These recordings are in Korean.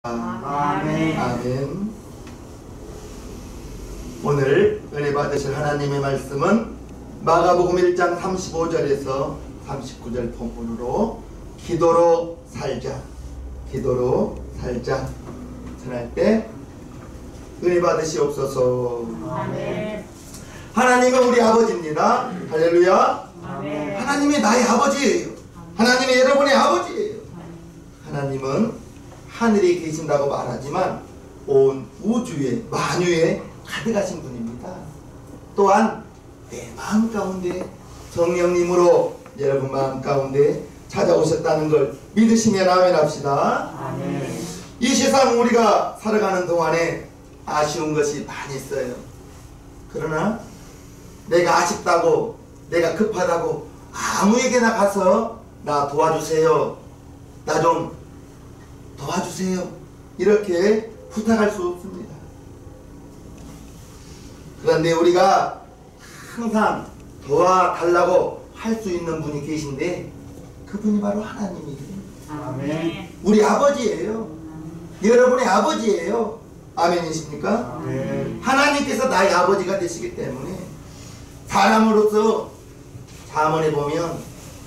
아멘. 아멘. 오늘 은혜 받으실 하나님의 말씀은 마가복음 1장 35절에서 39절 본문으로 기도로 살자, 기도로 살자 전할 때 은혜 받으시옵소서. 아멘. 하나님은 우리 아버지입니다. 할렐루야. 아멘. 하나님이 나의 아버지예요. 하나님이 여러분의 아버지예요. 하나님은 하늘에 계신다고 말하지만 온 우주에 만유에 가득하신 분입니다. 또한 내 마음 가운데 성령님으로 여러분 마음 가운데 찾아오셨다는 걸 믿으시면 아멘 합시다. 아멘. 이 세상 우리가 살아가는 동안에 아쉬운 것이 많이 있어요. 그러나 내가 아쉽다고, 내가 급하다고 아무에게나 가서 나 도와주세요, 나 좀 도와주세요, 이렇게 부탁할 수 없습니다. 그런데 우리가 항상 도와달라고 할 수 있는 분이 계신데 그분이 바로 하나님이에요. 아멘. 우리 아버지예요. 여러분의 아버지예요. 아멘이십니까? 아멘. 하나님께서 나의 아버지가 되시기 때문에 사람으로서 잠언에 보면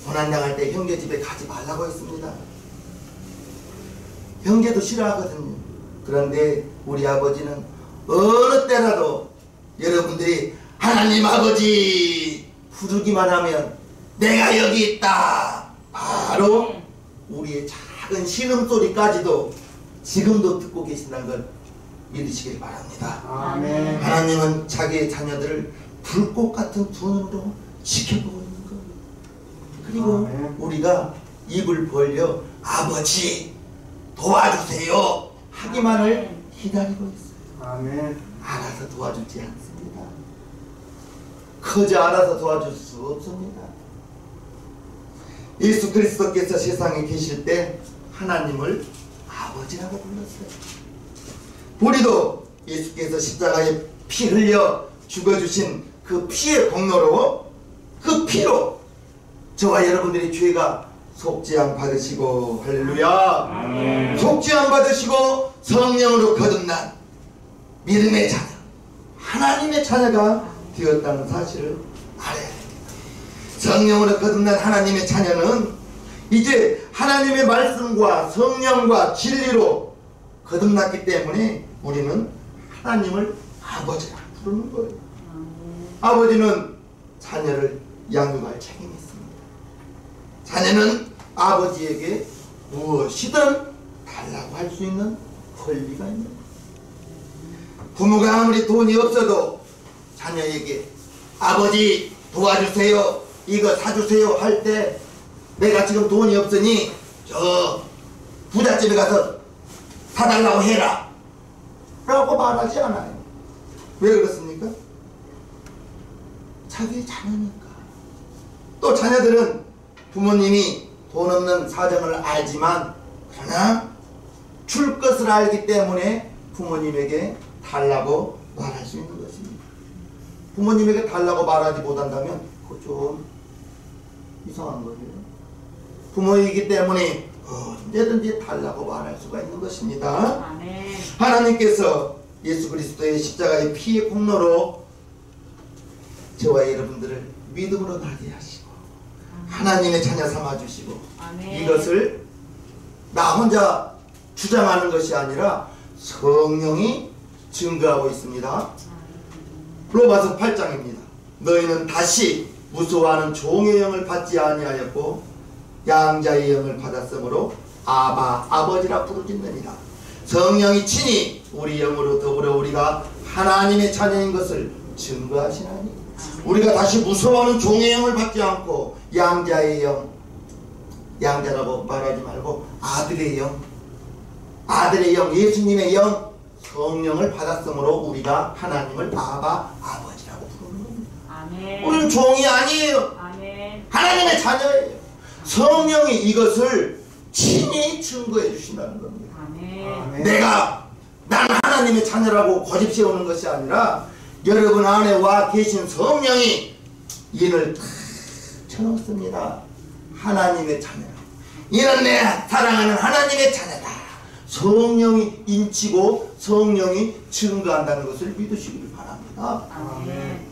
고난당할 때 형제 집에 가지 말라고 했습니다. 형제도 싫어하거든요. 그런데 우리 아버지는 어느 때라도 여러분들이 하나님 아버지 부르기만 하면 내가 여기 있다, 바로 우리의 작은 신음소리까지도 지금도 듣고 계신다는 걸 믿으시길 바랍니다. 아멘. 하나님은 자기의 자녀들을 불꽃 같은 두 눈으로 지켜보고 있는 거예요. 그리고 아멘. 우리가 입을 벌려 아버지 도와주세요 하기만을 기다리고 있어요. 아멘. 알아서 도와주지 않습니다. 그저 알아서 도와줄 수 없습니다. 예수 그리스도께서 세상에 계실 때 하나님을 아버지라고 불렀어요. 우리도 예수께서 십자가에 피 흘려 죽어주신 그 피의 공로로, 그 피로 저와 여러분들의 죄가 속죄함 받으시고, 할렐루야, 아멘. 속죄함 받으시고 성령으로 거듭난 믿음의 자녀, 하나님의 자녀가 되었다는 사실을 알아야 됩니다. 성령으로 거듭난 하나님의 자녀는 이제 하나님의 말씀과 성령과 진리로 거듭났기 때문에 우리는 하나님을 아버지라고 부르는 거예요. 아버지는 자녀를 양육할 책임이 있습니다. 자녀는 아버지에게 무엇이든 달라고 할 수 있는 권리가 있는 거예요. 부모가 아무리 돈이 없어도 자녀에게 아버지 도와주세요, 이거 사주세요 할 때 내가 지금 돈이 없으니 저 부잣집에 가서 사달라고 해라 라고 말하지 않아요. 왜 그렇습니까? 자기의 자녀니까. 또 자녀들은 부모님이 돈 없는 사정을 알지만 그러나 줄 것을 알기 때문에 부모님에게 달라고 말할 수 있는 것입니다. 부모님에게 달라고 말하지 못한다면 그거 좀 이상한 거예요. 부모이기 때문에 언제든지 달라고 말할 수가 있는 것입니다. 아멘. 하나님께서 예수 그리스도의 십자가의 피의 공로로 저와 여러분들을 믿음으로 나게 하시고 하나님의 자녀 삼아주시고, 아멘. 이것을 나 혼자 주장하는 것이 아니라 성령이 증거하고 있습니다. 로마서 8장입니다. 너희는 다시 무서워하는 종의 영을 받지 아니하였고 양자의 영을 받았으므로 아바 아버지라 부르짖느니라. 성령이 친히 우리 영으로 더불어 우리가 하나님의 자녀인 것을 증거하시나니 우리가 다시 무서워하는 종의 영을 받지 않고 양자의 영, 양자라고 말하지 말고 아들의 영, 아들의 영, 예수님의 영, 성령을 받았으므로 우리가 하나님을 아바 아버지라고 부르는 겁니다. 아멘. 우리는 종이 아니에요. 아멘. 하나님의 자녀예요. 성령이 이것을 친히 증거해 주신다는 겁니다. 아멘. 내가 나는 하나님의 자녀라고 고집 세우는 것이 아니라 여러분 안에 와 계신 성령이 이를 탁 쳐놓습니다. 하나님의 자녀, 이는 내 사랑하는 하나님의 자녀다, 성령이 인치고 성령이 증거한다는 것을 믿으시길 바랍니다. 아멘.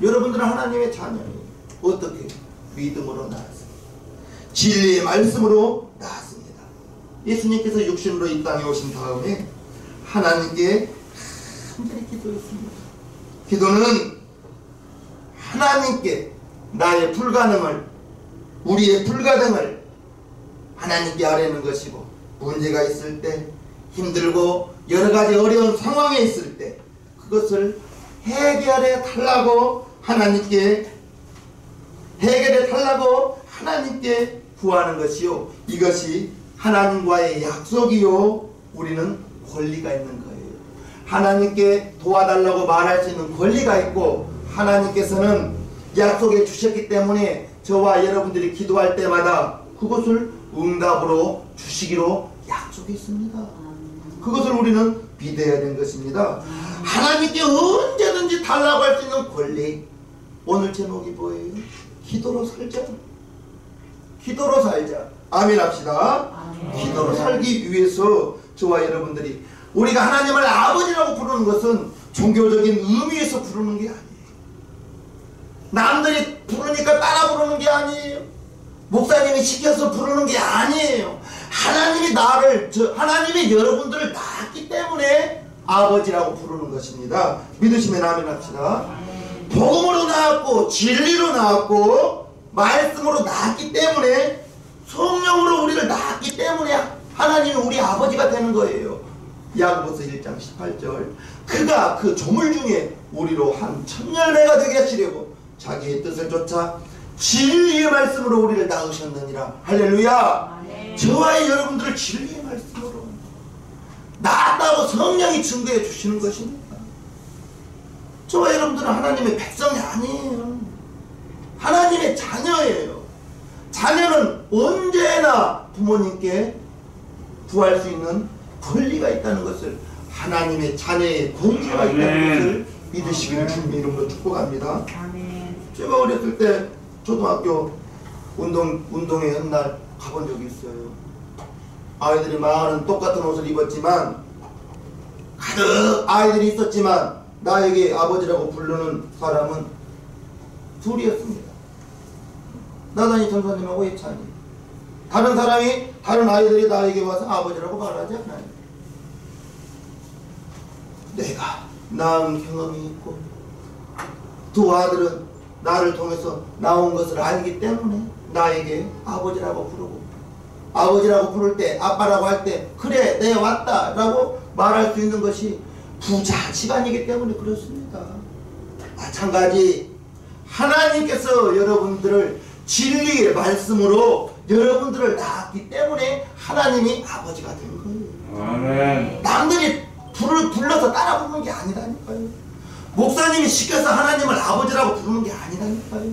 여러분들은 하나님의 자녀예요. 어떻게? 믿음으로 나았습니다. 진리의 말씀으로 나았습니다. 예수님께서 육신으로 이 땅에 오신 다음에 하나님께 간절히 기도했습니다. 기도는 하나님께 나의 불가능을, 우리의 불가능을 하나님께 아뢰는 것이고, 문제가 있을 때, 힘들고 여러가지 어려운 상황에 있을 때 그것을 해결해 달라고 하나님께 구하는 것이요, 이것이 하나님과의 약속이요, 우리는 권리가 있는 거예요. 하나님께 도와달라고 말할 수 있는 권리가 있고, 하나님께서는 약속해 주셨기 때문에 저와 여러분들이 기도할 때마다 그것을 응답으로 주시기로 약속했습니다. 그것을 우리는 믿어야 되는 것입니다. 하나님께 언제든지 달라고 할 수 있는 권리. 오늘 제목이 뭐예요? 기도로 살자. 기도로 살자. 아멘 합시다. 아멘. 기도로 살기 위해서 저와 여러분들이, 우리가 하나님을 아버지라고 부르는 것은 종교적인 의미에서 부르는 게 아니에요. 남들이 부르니까 따라 부르는 게 아니에요. 목사님이 시켜서 부르는 게 아니에요. 하나님이 여러분들을 낳았기 때문에 아버지라고 부르는 것입니다. 믿으시면 아멘 합시다. 복음으로 낳았고, 진리로 낳았고, 말씀으로 낳았기 때문에, 성령으로 우리를 낳았기 때문에 하나님이 우리 아버지가 되는 거예요. 야고보서 1장 18절, 그가 그 조물 중에 우리로 한 천열매가 되게 하시려고 자기의 뜻을 쫓아 진리의 말씀으로 우리를 낳으셨느니라. 할렐루야. 아멘. 저와 여러분들을 진리의 말씀으로 낳았다고 성령이 증거해 주시는 것입니다. 저와 여러분들은 하나님의 백성이 아니에요. 하나님의 자녀예요. 자녀는 언제나 부모님께 구할 수 있는 권리가 있다는 것을, 하나님의 자녀의 권세가 있다는 것을 믿으시기를 주님의 이름으로 축복합니다. 아멘. 제가 어렸을 때 초등학교 운동회 한날 가본 적이 있어요. 아이들이 많은 똑같은 옷을 입었지만, 가득 아이들이 있었지만 나에게 아버지라고 부르는 사람은 둘이었습니다. 나단이 전사님하고 이찬이. 다른 아이들이 나에게 와서 아버지라고 말하지 않아요. 내가 낳은 경험이 있고, 두 아들은 나를 통해서 나온 것을 알기 때문에 나에게 아버지라고 부르고, 아버지라고 부를 때, 아빠라고 할 때, 그래 내 왔다 라고 말할 수 있는 것이 부자지간이기 때문에 그렇습니다. 마찬가지 하나님께서 여러분들을 진리의 말씀으로 여러분들을 낳았기 때문에 하나님이 아버지가 된 거예요. 아멘. 남들이 불러서 따라 부르는 게 아니라니까요. 목사님이 시켜서 하나님을 아버지라고 부르는 게 아니라니까요.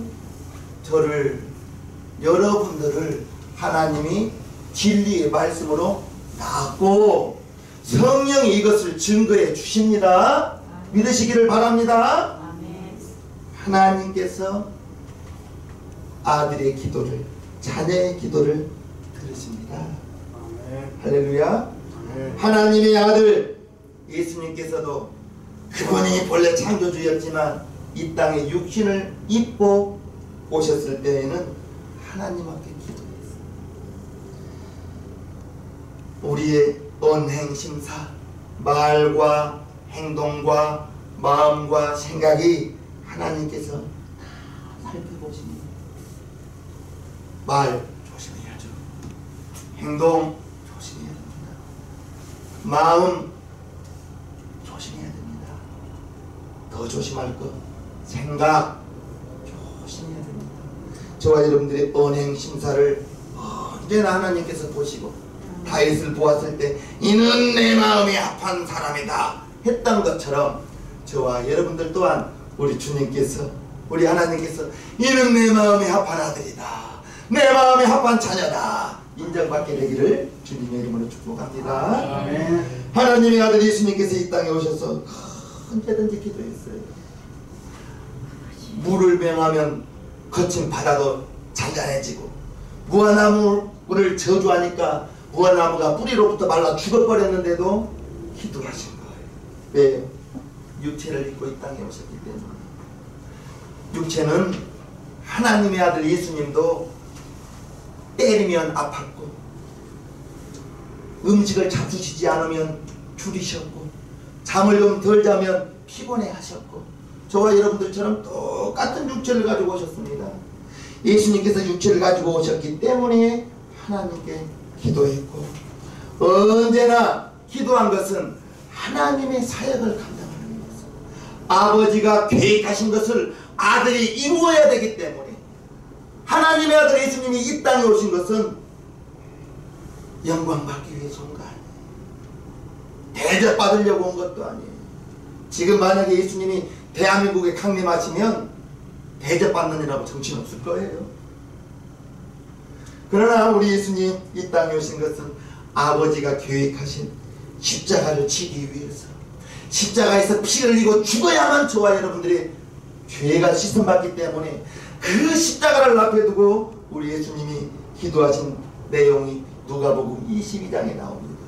여러분들을 하나님이 진리의 말씀으로 낳았고, 성령이 이것을 증거해 주십니다. 믿으시기를 바랍니다. 아멘. 하나님께서 아들의 기도를, 자녀의 기도를 들으십니다. 할렐루야. 하나님의 아들 예수님께서도 그분이 본래 창조주였지만 이 땅에 육신을 입고 오셨을 때에는 하나님 앞에 기도했어요. 우리의 언행심사, 말과 행동과 마음과 생각이 하나님께서 다 살펴보십니다. 말 조심해야죠. 행동 조심해야 됩니다. 마음 조심해야 됩니다. 더 조심할 것, 생각 조심해야 됩니다. 저와 여러분들의 언행심사를 언제나 하나님께서 보시고, 다윗을 보았을 때 이는 내 마음이 합한 사람이다 했던 것처럼, 저와 여러분들 또한 우리 주님께서, 우리 하나님께서 이는 내 마음이 합한 아들이다, 내 마음이 합한 자녀다 인정받게 되기를 주님의 이름으로 축복합니다. 아멘. 하나님의 아들 예수님께서 이 땅에 오셔서 언제든지 기도했어요. 물을 명하면 거친 바다도 잔잔해지고, 무화나무를 저주하니까 무화나무가 뿌리로부터 말라 죽어버렸는데도 기도하신 거예요. 왜요? 육체를 입고 이 땅에 오셨기 때문에. 육체는 하나님의 아들 예수님도 때리면 아팠고, 음식을 잡수시지 않으면 줄이셨고, 잠을 좀 덜 자면 피곤해 하셨고, 저와 여러분들처럼 똑같은 육체를 가지고 오셨습니다. 예수님께서 육체를 가지고 오셨기 때문에 하나님께 기도했고, 언제나 기도한 것은 하나님의 사역을 감당하는 것입니다. 아버지가 계획하신 것을 아들이 이루어야 되기 때문에, 하나님의 아들 예수님이 이 땅에 오신 것은 영광 받기 위해서 온 거 아니에요. 대접받으려고 온 것도 아니에요. 지금 만약에 예수님이 대한민국에 강림하시면 대접받는 이라고 정신없을 거예요. 그러나 우리 예수님 이 땅에 오신 것은 아버지가 계획하신 십자가를 지기 위해서, 십자가에서 피 흘리고 죽어야만 저와 여러분들의 죄가 씻음받기 때문에 그 십자가를 앞에 두고 우리 예수님이 기도하신 내용이 누가복음 22장에 나옵니다.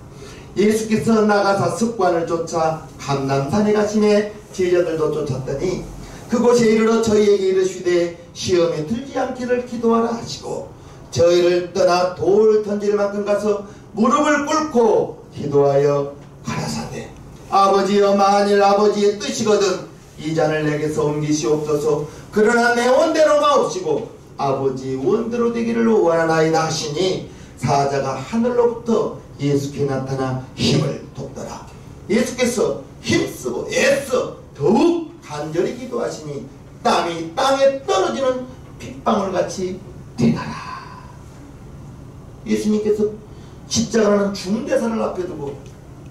예수께서 나가사 습관을 쫓아 감람산에 가시매 제자들도 쫓았더니 그곳에 이르러 저희에게 이르시되 시험에 들지 않기를 기도하라 하시고, 저희를 떠나 돌 던질 만큼 가서 무릎을 꿇고 기도하여 가라사대 아버지여, 만일 아버지의 뜻이거든 이 잔을 내게서 옮기시옵소서. 그러나 내 원대로 마옵시고 아버지의 원대로 되기를 원하나이다 하시니, 사자가 하늘로부터 예수께 나타나 힘을 돋더라. 예수께서 힘쓰고 애써 더욱 간절히 기도하시니 땀이 땅에 떨어지는 핏방울같이 되더라. 예수님께서 십자가라는 중대산을 앞에 두고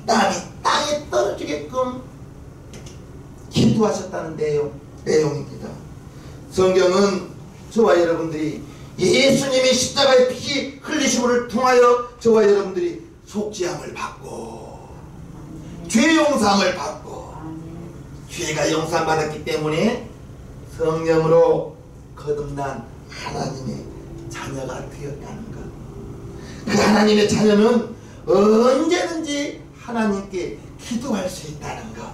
땀이 땅에 떨어지게끔 기도하셨다는 내용입니다. 성경은 저와 여러분들이 예수님의 십자가의 피 흘리심을 통하여 저와 여러분들이 속죄함을 받고 죄 용서함을 받고, 죄가 용서받았기 때문에 성령으로 거듭난 하나님의 자녀가 되었다는 것. 그 하나님의 자녀는 언제든지 하나님께 기도할 수 있다는 것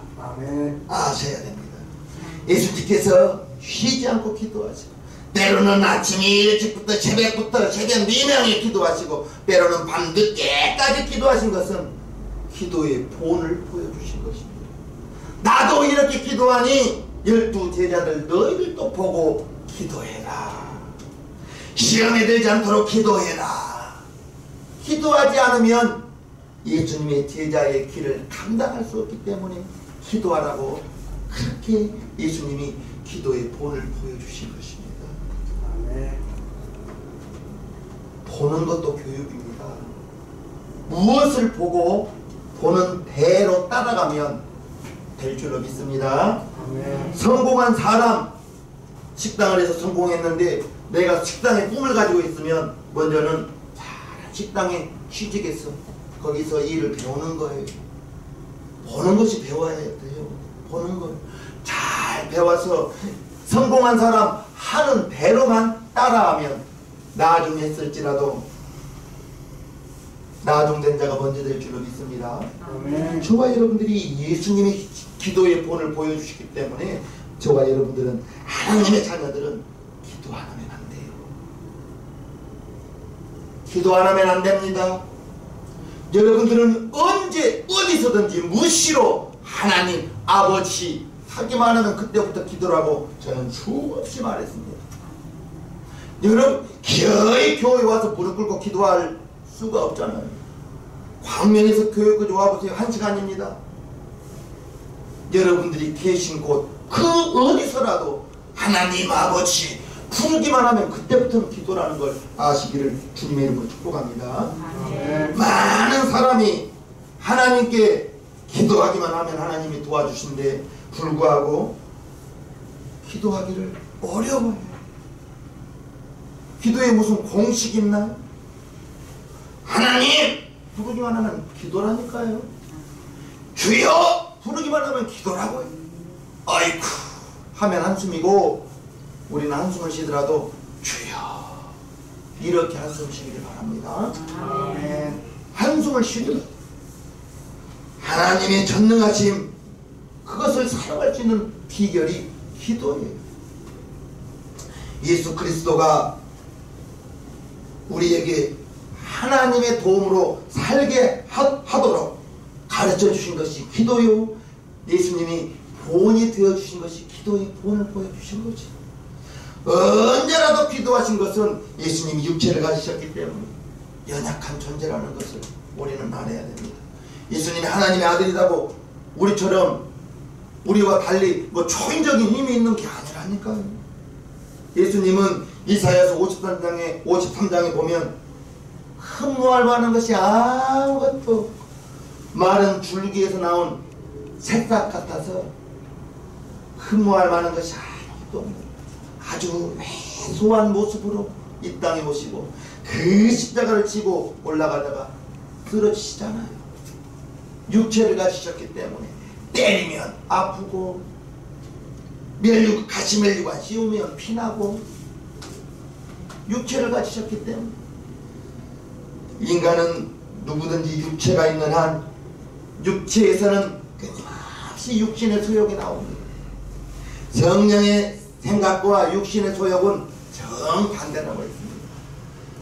아셔야 됩니다. 예수님께서 쉬지 않고 기도하시고, 때로는 아침 일찍부터 새벽 미명에 기도하시고, 때로는 밤 늦게까지 기도하신 것은 기도의 본을 보여주신 것입니다. 나도 이렇게 기도하니 12 제자들 너희들도 보고 기도해라. 시험에 들지 않도록 기도해라. 기도하지 않으면 예수님의 제자의 길을 감당할 수 없기 때문에 기도하라고 그렇게 예수님이 기도의 본을 보여주신 것입니다. 보는 것도 교육입니다. 무엇을 보고 보는 대로 따라가면 될 줄로 믿습니다. 성공한 사람, 식당을 해서 성공했는데 내가 식당에 꿈을 가지고 있으면 먼저는 잘 식당에 취직해서 거기서 일을 배우는 거예요. 보는 것이 배워야 돼요. 보는 걸 잘 배워서 성공한 사람 하는 대로만 따라하면 나중에 했을지라도 나중된 자가 먼저 될 줄로 믿습니다. 저와 여러분들이 예수님의 기도의 본을 보여주시기 때문에 저와 여러분들은, 하나님의 자녀들은 기도 안 하면 안 돼요. 기도 안 하면 안 됩니다. 여러분들은 언제 어디서든지 무시로 하나님 아버지 하기만 하면 그때부터 기도라고 저는 수없이 말했습니다. 여러분 기어이 교회에 와서 무릎 꿇고 기도할 수가 없잖아요. 광명에서 교회까지 와보세요. 1시간입니다. 여러분들이 계신 곳 그 어디서라도 하나님 아버지 부르기만 하면 그때부터는 기도라는 걸 아시기를 주님의 이름으로 축복합니다. 많은 사람이 하나님께 기도하기만 하면 하나님이 도와주신데 불구하고 기도하기를 어려워해요. 기도에 무슨 공식이 있나요? 하나님 부르기만 하면 기도라니까요. 주여 부르기만 하면 기도라고요. 아이쿠 하면 한숨이고, 우리는 한숨을 쉬더라도 주여 이렇게 한숨 쉬기를 바랍니다. 아멘. 한숨을 쉬더라. 하나님의 전능하심, 그것을 사용할 수 있는 비결이 기도예요. 예수 그리스도가 우리에게 하나님의 도움으로 살게 하도록 가르쳐 주신 것이 기도요. 예수님이 본이 되어 주신 것이 기도의 본을 보여주신 거지. 언제라도 기도하신 것은 예수님이 육체를 가지셨기 때문에 연약한 존재라는 것을 우리는 알아야 됩니다. 예수님이 하나님의 아들이라고 우리처럼 우리와 달리 뭐 초인적인 힘이 있는 게 아니라니까요. 예수님은 이사야서 53장에 보면 흠모할 만한 것이 아무것도, 마른 줄기에서 나온 새싹 같아서 흠모할 만한 것이 아무것도 없는 아주 왜소한 모습으로 이 땅에 오시고 그 십자가를 지고 올라가다가 쓰러지시잖아요. 육체를 가지셨기 때문에 때리면 아프고 가시멜류관 씌우면 피나고, 육체를 가지셨기 때문에 인간은 누구든지 육체가 있는 한 육체에서는 끊임없이 육신의 소욕이 나옵니다. 성령의 생각과 육신의 소욕은 정반대라고 했습니다.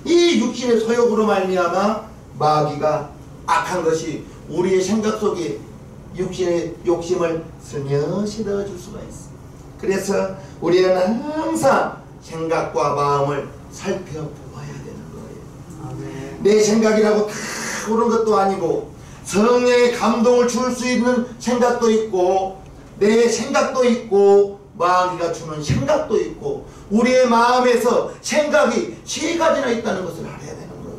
이 육신의 소욕으로 말미암아 마귀가 악한 것이 우리의 생각 속에 육신의 욕심을 슬며시 넣어줄 수가 있습니다. 그래서 우리는 항상 생각과 마음을 살펴보아야 되는 거예요. 아멘. 내 생각이라고 다 옳은 것도 아니고 성령의 감동을 줄 수 있는 생각도 있고 내 생각도 있고 마귀가 주는 생각도 있고 우리의 마음에서 생각이 세 가지나 있다는 것을 알아야 되는 거예요.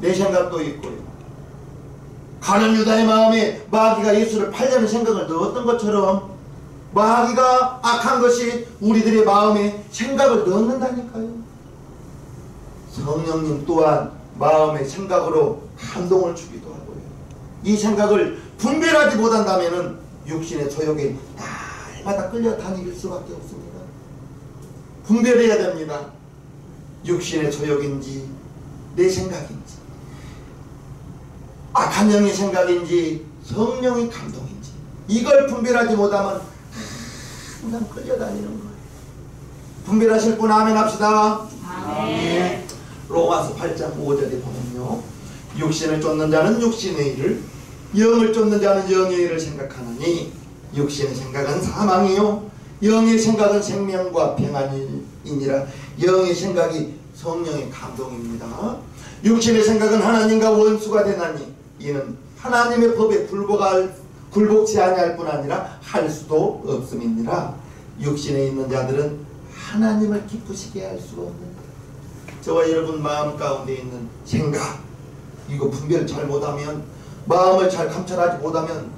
내 생각도 있고요. 가룟 유다의 마음에 마귀가 예수를 팔려는 생각을 넣었던 것처럼 마귀가 악한 것이 우리들의 마음에 생각을 넣는다니까요. 성령님 또한 마음의 생각으로 감동을 주기도 하고요. 이 생각을 분별하지 못한다면 육신의 소욕에 날마다 끌려다닐 수밖에 없습니다. 분별해야 됩니다. 육신의 소욕인지 내 생각인지 악한 영의 생각인지 성령의 감동인지 이걸 분별하지 못하면 항상 끌려다니는 거예요. 분별하실 분 아멘 합시다. 아멘. 로마서 8장 5절에 보면요, 육신을 쫓는 자는 육신의 일을, 영을 쫓는 자는 영의 일을 생각하느니 육신의 생각은 사망이요 영의 생각은 생명과 평안이니라. 영의 생각이 성령의 감동입니다. 육신의 생각은 하나님과 원수가 되나니 이는 하나님의 법에 굴복치 아니할 뿐 아니라 할 수도 없음이니라. 육신에 있는 자들은 하나님을 기쁘시게 할 수가 없는, 저와 여러분 마음 가운데 있는 생각, 이거 분별을 잘 못하면, 마음을 잘 감찰하지 못하면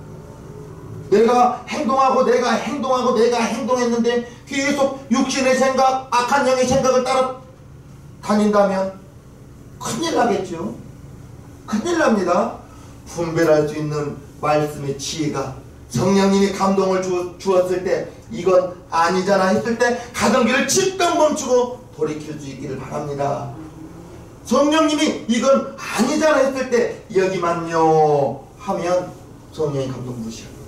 내가 행동했는데 계속 육신의 생각, 악한 영의 생각을 따라 다닌다면 큰일 나겠죠. 큰일 납니다. 분별할 수 있는 말씀의 지혜가, 성령님이 감동을 주었을 때 이건 아니잖아 했을 때 가던 길을 즉각 멈추고 돌이킬 수 있기를 바랍니다. 성령님이 이건 아니잖아 했을 때 여기만요 하면 성령의 감동 무시하고,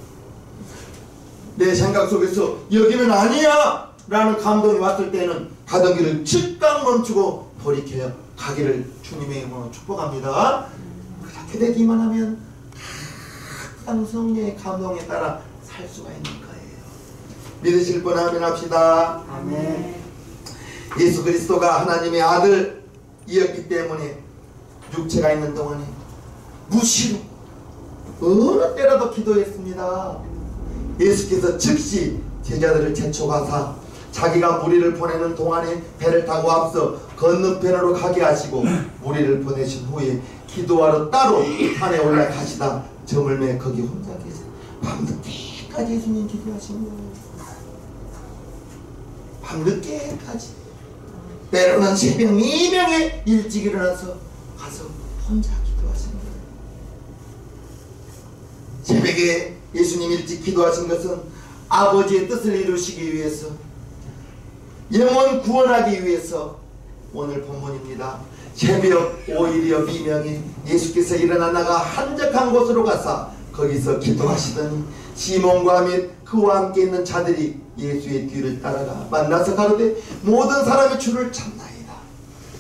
내 생각 속에서 여기는 아니야 라는 감동이 왔을 때는 가던 길을 즉각 멈추고 돌이켜 가기를 주님의 이름으로 축복합니다. 그렇게 되기만 하면 항상 성령의 감동에 따라 살 수가 있는 거예요. 믿으실 분 아멘 합시다. 아멘. 예수 그리스도가 하나님의 아들이었기 때문에 육체가 있는 동안에 무시로 어느 때라도 기도했습니다. 예수께서 즉시 제자들을 재촉하사 자기가 무리를 보내는 동안에 배를 타고 앞서 건너편으로 가게 하시고 무리를 보내신 후에 기도하러 따로 산에 올라가시다 저물매 거기 혼자 계세요. 밤늦게까지 예수님 기도하신 거예요. 밤늦게까지, 때로는 새벽 2명에 일찍 일어나서 가서 혼자 기도하신 거예요. 새벽에 예수님 일찍 기도하신 것은 아버지의 뜻을 이루시기 위해서, 영혼 구원하기 위해서, 오늘 본문입니다. 새벽 5일이여 미명에 예수께서 일어나 나가 한적한 곳으로 가사 거기서 기도하시더니 시몬과 및 그와 함께 있는 자들이 예수의 뒤를 따라가 만나서 가로되 모든 사람의 주를 찾나이다.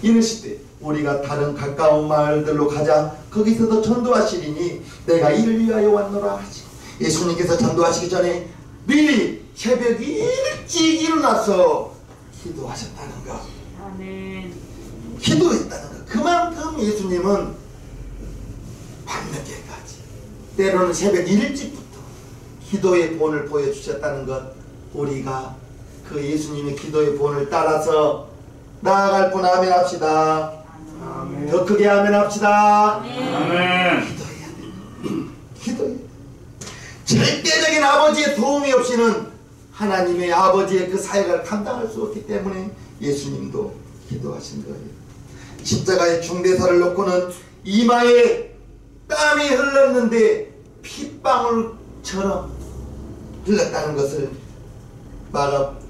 이르시되 우리가 다른 가까운 마을들로 가자. 거기서도 전도하시리니 내가 이를 위하여 왔노라 하시고, 예수님께서 전도하시기 전에 미리 새벽 일찍 일어나서 기도하셨다는 것. 아멘. 기도했다는 것. 그만큼 예수님은 밤늦게까지, 때로는 새벽 일찍부터 기도의 본을 보여주셨다는 것. 우리가 그 예수님의 기도의 본을 따라서 나아갈 분 아멘 합시다. 아멘. 더 크게 아멘 합시다. 아멘. 기도해야 돼. 기도해. 절대적인 아버지의 도움이 없이는 하나님의 아버지의 그 사역을 감당할 수 없기 때문에 예수님도 기도하신 거예요. 십자가의 중대사를 놓고는 이마에 땀이 흘렀는데 핏방울처럼 흘렀다는 것을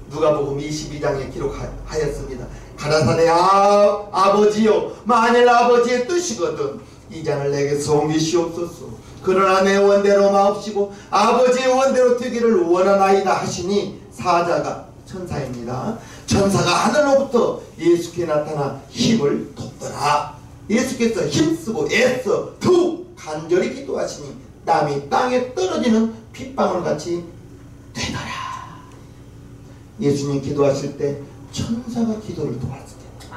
누가복음 22장에 기록하였습니다. 가라사대 아버지요, 만일 아버지의 뜻이거든 이 잔을 내게서 옮기시옵소서. 그러나 내 원대로 마옵시고 아버지의 원대로 되기를 원하나이다 하시니, 사자가 천사입니다. 천사가 하늘로부터 예수께 나타나 힘을 돕더라. 예수께서 힘쓰고 애써 더욱 간절히 기도하시니 땀이 땅에 떨어지는 핏방울같이 되더라. 예수님 기도하실 때 천사가 기도를 도왔을 때,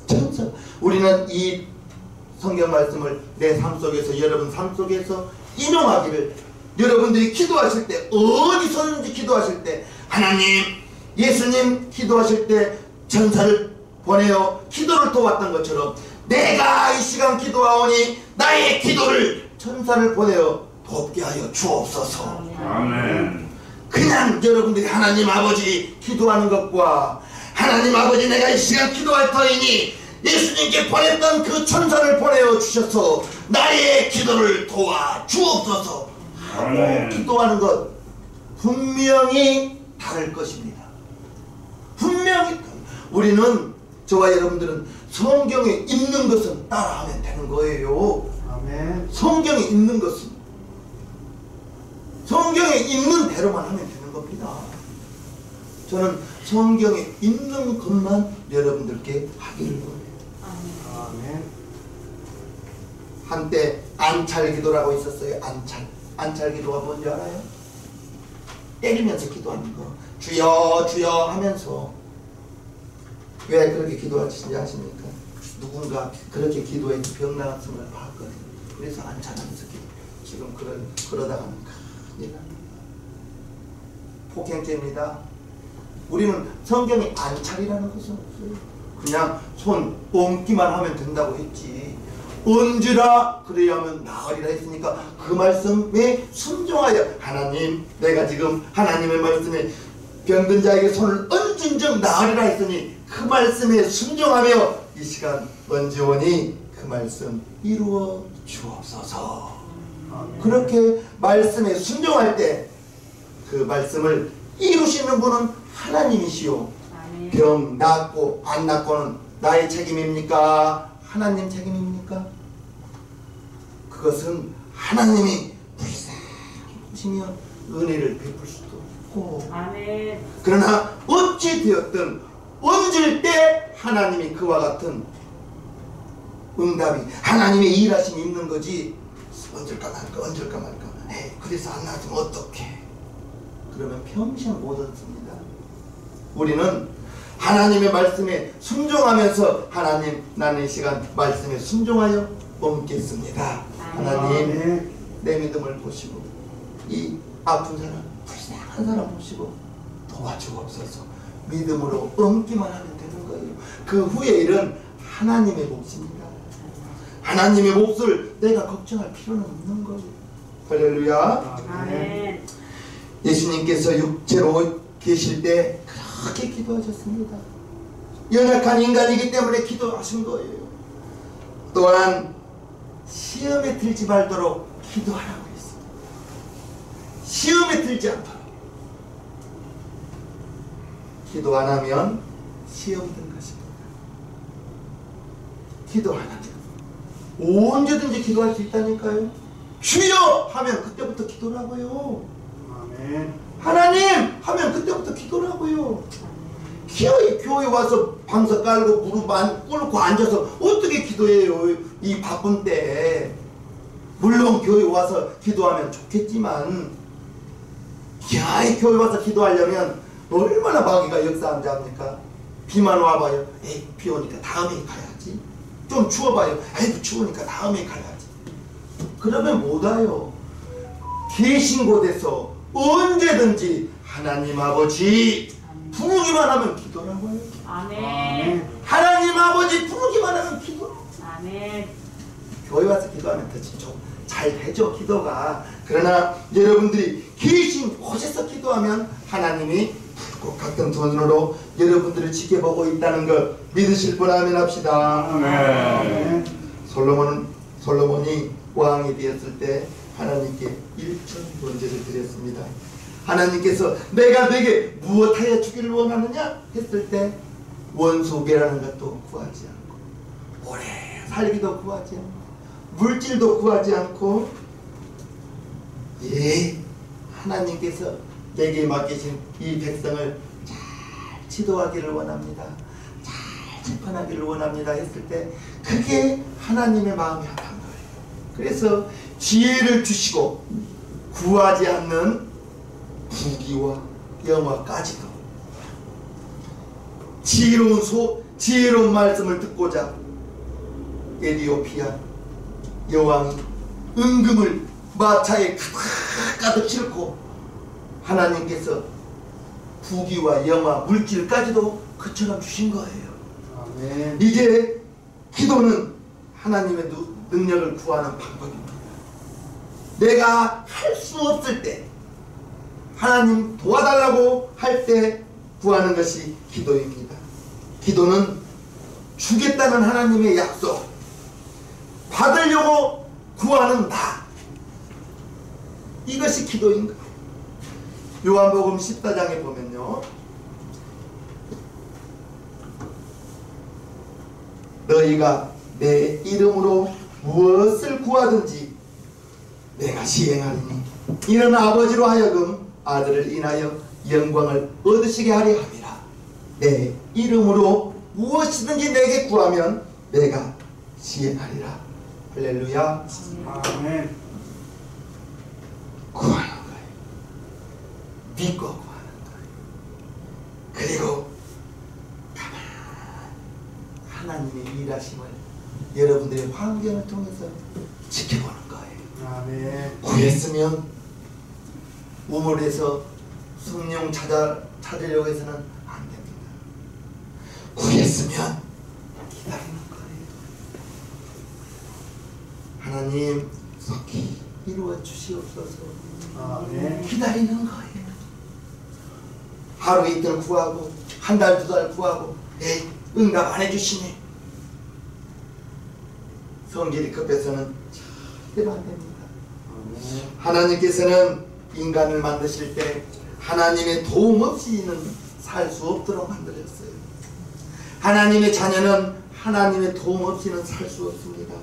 천사. 우리는 이 성경 말씀을 내 삶 속에서, 여러분 삶 속에서 인용하기를, 여러분들이 기도하실 때, 어디서든지 기도하실 때, 하나님, 예수님 기도하실 때 천사를 보내어 기도를 도왔던 것처럼 내가 이 시간 기도하오니 나의 기도를 천사를 보내어 돕게 하여 주옵소서. 아멘. 그냥 여러분들이 하나님 아버지 기도하는 것과 하나님 아버지 내가 이 시간 기도할 터이니 예수님께 보냈던 그 천사를 보내어 주셔서 나의 기도를 도와 주옵소서 하고 기도하는 것 분명히 다를 것입니다. 분명히. 우리는, 저와 여러분들은 성경에 있는 것은 따라하면 되는 거예요. 아멘. 성경에 있는 것은, 성경에 있는 대로만 하면 되는 겁니다. 저는 성경에 있는 것만 여러분들께 하기를 원해요. 아멘. 한때 안찰기도라고 있었어요. 안찰기도가 뭔지 알아요? 때리면서 기도하는 거. 주여 주여 하면서. 왜 그렇게 기도하시는지 아십니까? 누군가 그렇게 기도해서 병 나았은 걸 봤거든요. 그래서 안찰하면서 지금 그러다가는 큰일 납니다. 폭행죄입니다. 우리는 성경에 안찰이라는 것은 없어요. 그냥 손 얹기만 하면 된다고 했지. 얹으라 그래야 하면 나으리라 했으니까 그 말씀에 순종하여, 하나님 내가 지금 하나님의 말씀에 병든 자에게 손을 얹은 즉 나으리라 했으니 그 말씀에 순종하며 이 시간 얹으오니 그 말씀 이루어 주옵소서. 그렇게 말씀에 순종할 때 그 말씀을 이루시는 분은 하나님이시오. 병 낫고 안 낫고는 나의 책임입니까? 하나님 책임입니까? 그것은 하나님이 불쌍히 보시면 은혜를 베풀 수도 없고, 아멘. 그러나 어찌 되었든 얹을 때 하나님이 그와 같은 응답이, 하나님의 일하심이 있는 거지. 얹을까 말까. 그래서 안 나왔으면 어떡해. 그러면 평생 못 얹습니다. 우리는 하나님의 말씀에 순종하면서, 하나님 나는 이 시간 말씀에 순종하여 얹겠습니다. 하나님 내 믿음을 보시고 이 아픈 사람, 불쌍한 사람 보시고 도와주옵소서. 믿음으로 얹기만 하면 되는 거예요. 그 후의 일은 하나님의 몫입니다. 하나님의 몫을 내가 걱정할 필요는 없는 거예요. 할렐루야. 아멘. 예수님께서 육체로 계실 때 그렇게 기도하셨습니다. 연약한 인간이기 때문에 기도하신 거예요. 또한 시험에 들지 말도록 기도하라고 했습니다. 시험에 들지 않도록. 기도 안 하면 시험 든 것입니다. 기도하는 언제든지 기도할 수 있다니까요. 주여 하면 그때부터 기도라고요. 아멘. 하나님 하면 그때부터 기도라고요. 교회 와서 방석 깔고 무릎 꿇고 앉아서 어떻게 기도해요, 이 바쁜 때. 물론 교회 와서 기도하면 좋겠지만 교회 와서 기도하려면 얼마나 마귀가 역사한지 압니까? 비만 와봐요. 에이, 비 오니까 다음에 가야지. 좀 추워봐요. 에이, 추우니까 다음에 가야지. 그러면 못 와요. 계신 곳에서 언제든지 하나님 아버지 부르기만 하면 기도라고요. 아멘. 하나님 아버지 부르기만 하면 기도. 아멘. 교회 와서 기도하면 더 좀 잘 되죠, 기도가. 그러나 여러분들이 계신 곳에서 기도하면 하나님이 꼭 같은 손으로 여러분들을 지켜보고 있다는 걸 믿으실 분 아멘 합시다. 아멘. 솔로몬이 왕이 되었을 때 하나님께 1천 번제를 드렸습니다. 하나님께서 내가 네게 무엇하여 주기를 원하느냐 했을 때 원수배라는 것도 구하지 않고 오래 살기도 구하지 않고 물질도 구하지 않고 하나님께서 내게 맡기신 이 백성을 잘 지도하기를 원합니다. 잘 재판하기를 원합니다 했을 때 그게 하나님의 마음이 합한 거예요. 그래서 지혜를 주시고 구하지 않는 부귀와 영화까지도 지혜로운 말씀을 듣고자 에디오피아 여왕이 은금을 마차에 가득 싣고 하나님께서 부귀와 영화 물질까지도 그처럼 주신 거예요. 아멘. 이제 기도는 하나님의 능력을 구하는 방법입니다. 내가 할 수 없을 때 하나님 도와달라고 할 때 구하는 것이 기도입니다. 기도는 주겠다는 하나님의 약속, 받으려고 구하는 나, 이것이 기도인 거예요. 요한복음 14장에 보면요, 너희가 내 이름으로 무엇을 구하든지 내가 시행하리니 이는 아버지로 하여금 아들을 인하여 영광을 얻으시게 하려 함이라. 내 이름으로 무엇이든지 내게 구하면 내가 시행하리라. 할렐루야. 아멘. 구하는 거예요. 믿고 구하는 거예요. 그리고 가만 하나님의 일하심을 여러분들의 환경을 통해서 지켜보는 거예요. 아멘. 구했으면 우물에서 성령 찾으려고 해서는 안 됩니다. 구했으면 기다리는 거예요. 하나님 속히 이루어 주시옵소서. 아멘. 기다리는 거예요. 하루 이틀 구하고 한 달, 두 달 구하고 응답 안 해주시네. 성질이 급해서는 절대로 안 됩니다. 아멘. 하나님께서는 인간을 만드실 때 하나님의 도움 없이는 살 수 없도록 만들었어요. 하나님의 자녀는 하나님의 도움 없이는 살 수 없습니다.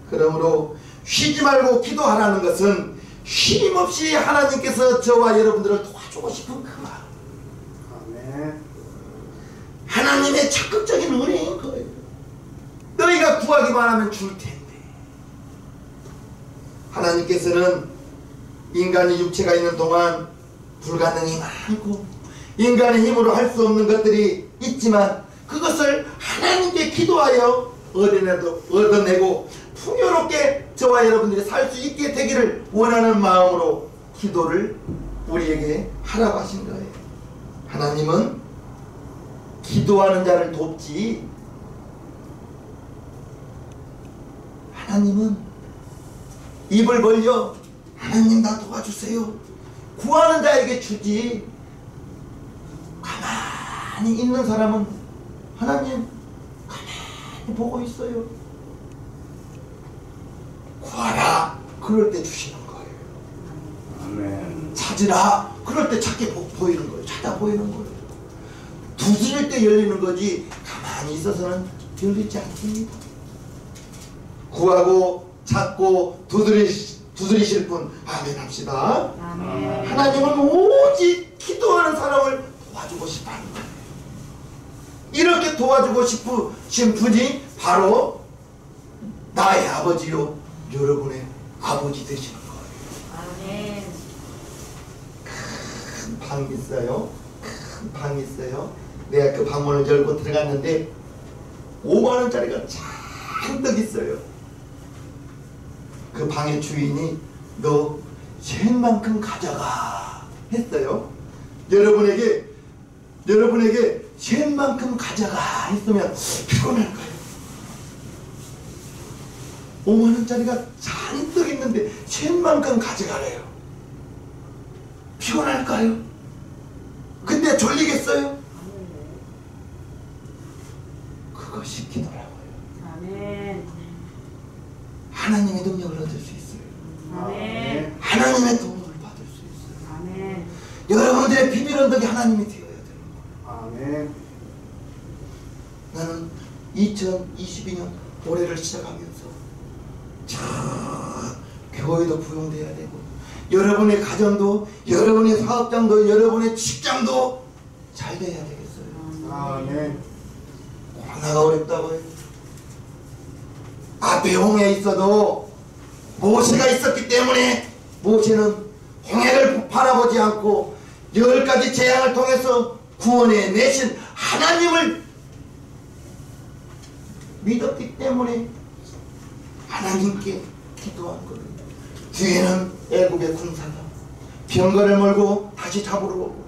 그러므로 쉬지 말고 기도하라는 것은 쉼없이 하나님께서 저와 여러분들을 도와주고 싶은 그 마음, 아멘. 하나님의 적극적인 은혜인 거예요. 너희가 구하기만 하면 줄 텐데. 하나님께서는 인간이 육체가 있는 동안 불가능이 많고 인간의 힘으로 할 수 없는 것들이 있지만 그것을 하나님께 기도하여 얻어내고 풍요롭게 저와 여러분들이 살 수 있게 되기를 원하는 마음으로 기도를 우리에게 하라고 하신 거예요. 하나님은 기도하는 자를 돕지, 하나님은 입을 벌려 하나님 나 도와주세요 구하는 자에게 주지, 가만히 있는 사람은 하나님 가만히 보고 있어요. 구하라 그럴 때 주시는 거예요. 아멘. 찾으라 그럴 때 찾게 보이는 거예요. 찾아 보이는 거예요. 두드릴 때 열리는 거지 가만히 있어서는 열리지 않습니다. 구하고 찾고 두드리실 분 아멘 합시다. 아멘. 하나님은 오직 기도하는 사람을 도와주고 싶어 하는 거예요. 이렇게 도와주고 싶으신 분이 바로 나의 아버지요 여러분의 아버지 되시는 거예요. 아멘. 큰 방이 있어요. 큰 방이 있어요. 내가 그 방문을 열고 들어갔는데 5만원짜리가 잔뜩 있어요. 그 방의 주인이 너 쇳만큼 가져가 했어요. 여러분에게 쇳만큼 가져가 했으면 피곤할까요? 5만원짜리가 잔뜩 있는데 쇳만큼 가져가래요. 피곤할까요? 근데 졸리겠어요? 그것이 기도라고요. 아멘. 하나님의 능력을 얻을 수 있어요. 아멘. 하나님의 도움을 받을 수 있어요. 아멘. 여러분들의 비밀 언덕이 하나님이 되어야 돼요. 아멘. 나는 2022년 올해를 시작하면서 교회도 부용돼야 되고 여러분의 가정도 여러분의 사업장도 여러분의 직장도 잘 돼야 되겠어요. 아멘. 하나가 어렵다고요. 앞에 홍해 있어도 모세가 있었기 때문에 모세는 홍해를 바라보지 않고 10가지 재앙을 통해서 구원해 내신 하나님을 믿었기 때문에 하나님께 기도한 거예요. 뒤에는 애굽의 군사가 병거를 몰고 다시 잡으러 오고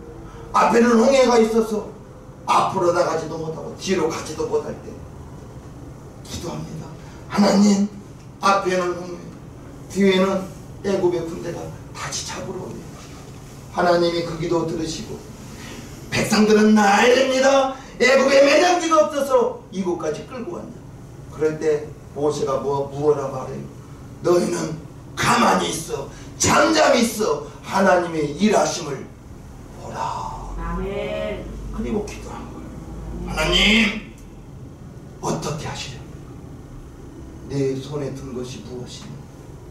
앞에는 홍해가 있어서 앞으로 나가지도 못하고 뒤로 가지도 못할 때 기도합니다. 하나님, 앞에는 홍해, 뒤에는 애굽의 군대가 다시 잡으러 오네요. 하나님이 그 기도 들으시고 백성들은 난립니다. 애굽에 매장지가 없어서 이곳까지 끌고 왔냐. 그럴 때 모세가 무엇라 말해요? 너희는 가만히 있어, 잠잠히 있어, 하나님의 일하심을 보라. 아멘. 그리고 기도한 거예요. 하나님, 어떻게 하시렵니까? 내 손에 든 것이 무엇이냐?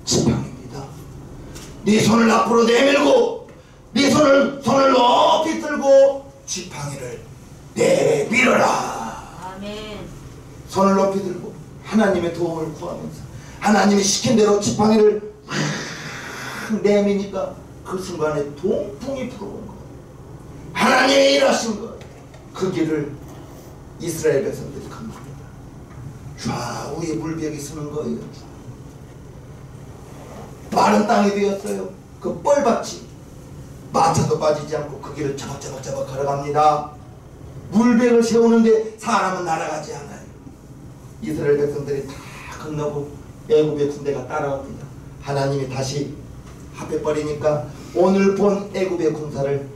지팡이입니다. 네 손을 앞으로 내밀고 네 손을 높이 들고 지팡이를 내밀어라. 아멘. 손을 높이 들고 하나님의 도움을 구하면서 하나님이 시킨 대로 지팡이를 내미니까 그 순간에 동풍이 불어온 거예요. 하나님이 일하신 거예요. 그 길을 이스라엘 백성들이 겁니다. 좌우에 물벽이 서는 거예요. 마른 땅이 되었어요. 그 뻘밭이 마차도 빠지지 않고 그 길을 자박자박 걸어갑니다. 물벽을 세우는데 사람은 날아가지 않아요. 이스라엘 백성들이 다 건너고 애굽의 군대가 따라옵니다. 하나님이 다시 합해버리니까 오늘 본 애굽의 군사를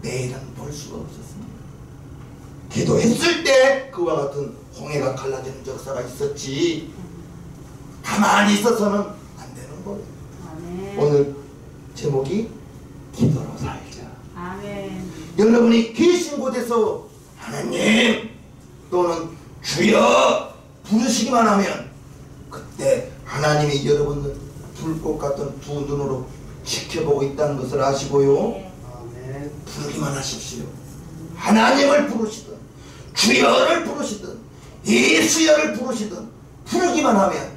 내일은 볼 수가 없었습니다. 기도했을 때 그와 같은 홍해가 갈라지는 역사가 있었지 가만히 있어서는 안 되는 거예요. 아멘. 오늘 제목이 기도로 살자. 아멘. 여러분이 계신 곳에서 하나님 또는 주여 부르시기만 하면 그때 하나님이 여러분을 불꽃 같은 두 눈으로 지켜보고 있다는 것을 아시고요. 아멘. 부르기만 하십시오. 하나님을 부르시든 주여를 부르시든 예수여를 부르시든 부르기만 하면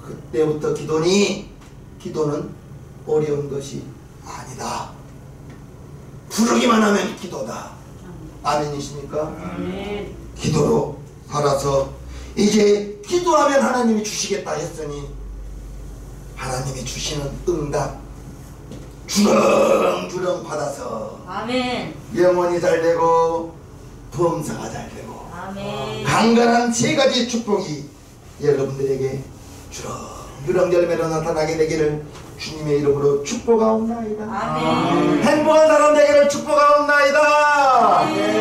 그때부터 기도는 어려운 것이 아니다. 부르기만 하면 기도다. 아멘이십니까? 아멘. 기도로 살아서 이제 기도하면 하나님이 주시겠다 했으니 하나님이 주시는 응답 주렁주렁 받아서 아멘. 영혼이 잘 되고 범사가 잘 되고 아멘. 강건한 세 가지 축복이 여러분들에게 주렁주렁 열매로 나타나게 되기를 주님의 이름으로 축복하옵나이다. 아멘. 행복한 사람 되기를 축복하옵나이다. 아멘.